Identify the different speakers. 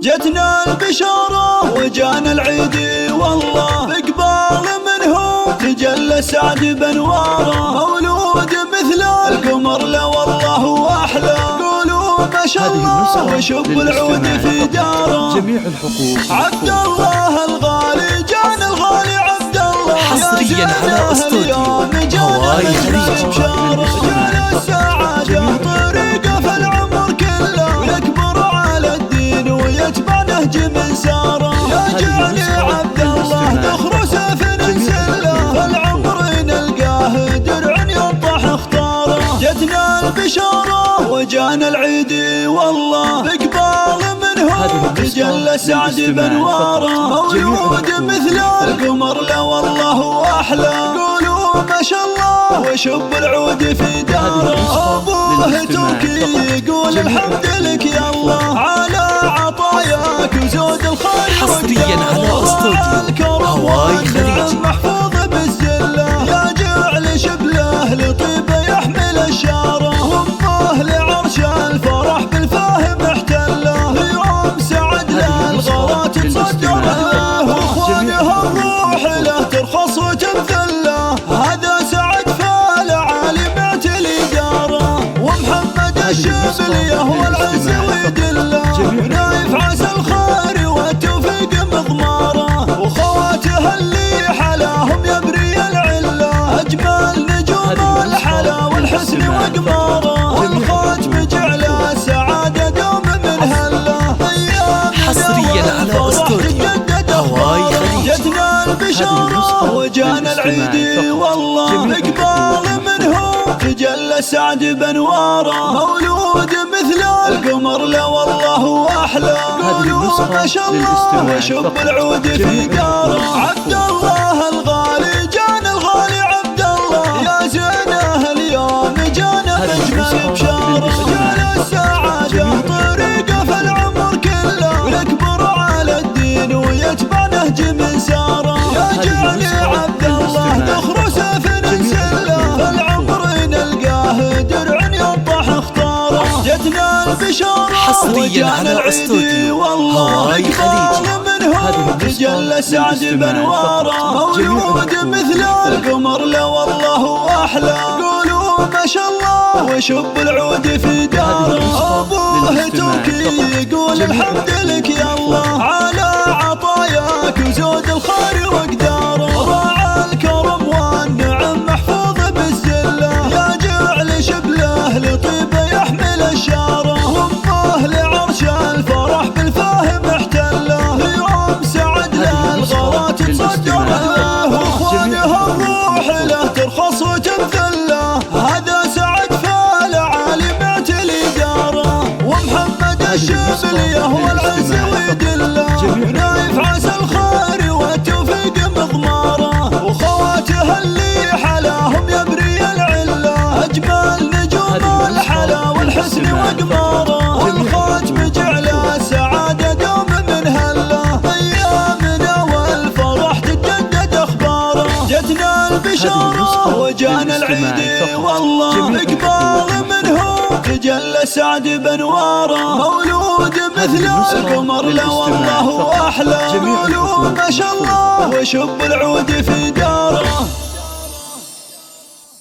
Speaker 1: جتنا البشارة وجانا العيد والله، إقبال منه تجلى سعد بانواره، مولود مثل القمر لا والله واحلى، قولوا ما شاء الله وشب العود في داره.
Speaker 2: جميع الحقوق
Speaker 1: عبد الله الغالي جانا الغالي عبد الله،
Speaker 2: حصريا على استوديو هواي خليج.
Speaker 1: جانا السعادة طريقه في العمر كله، ويكبر على الدين ويتبع نهج من ساره، يا جعلي عبد الله ذخر سيف نسله، فالعمر نلقاه درع ينطح اختاره. جتنا البشارة وجانا العيد والله، إقبال منه تجلى سعد بانواره، مولود مثل القمر لا والله واحلى، قولوا ما شاء الله وشب العود في داره. ابوه توكي يقول الحمد لك يا الله على عطاياك وزود الخير،
Speaker 2: حصريا على استوديو هواي خليج.
Speaker 1: محفوظ بالزله، يا جعل شبله لطيبه يحمل الشاره، وامه لعرش الفرح بالفاهم احتله، يوم سعد له الغارات تصدره، واخوانها الروح له ترخص وتمثله، هذا سعد فالعالي بعت الاداره، ومحمد الشبليه هو العز ويدله، ونايف عسى الخير والتوفيق مضماره، وخواته اللي حلاهم يبري العله، اجمل نجوم الحلا والحسن وقماره، والخاتم جعل السعاده دوم من هله،
Speaker 2: حصريا على استوديو هواي خليج.
Speaker 1: جتنا البشارة وجانا العيد والله، إقبال منه تجلى سعد بانواره، مولود مثل القمر لا والله واحلى، قولوا ما شاء الله وشب العود في داره. عبد الله الغالي جانا الغالي عبد الله، يا زينه اليوم جانا بجمل بشاره، جانا السعاده طريقه في العمر كله، ويكبر على الدين ويتبع نهج من ساره، يا جعلي عبد الله ذخر سيف نسله، فالعمر نلقاه درع ينطح اختاره. جتنا البشارة
Speaker 2: حصريا على استوديو هواي خليج.
Speaker 1: منه تجلى سعد بانواره، مولود مثل القمر لا والله واحلى، قولوا ما شاء الله وشب العود في داره. ابوه توكي يقول الحمد لك يا الله على عطاياك وزود الخير وقداره، راعى الكرم والنعم محفوظ بالزله، يا جعل شبله لطيبه يحمل الشاره، وامه لعرش الفرح بالفاهم احتله، يوم سعد له الغارات تصدره، واخوانها الروح له ترخص وتمثله، هذا سعد فالعالي بعت الاداره، ومحمد الشبليه هو العز ويدله، ونايف عسى الخير والتوفيق مضماره، وخواته اللي حلاهم يبري العله، اجمل نجوم الحلا والحسن وقماره، والخاتم جعل السعاده دوم من هله، ايامنا والفرح تتجدد اخباره. جتنا البشاره وجانا العيد والله، إقبال منه تجلى سعد بانواره، مولود مثل القمر لا والله واحلى، قولوا ما شاء الله وشب العود في داره.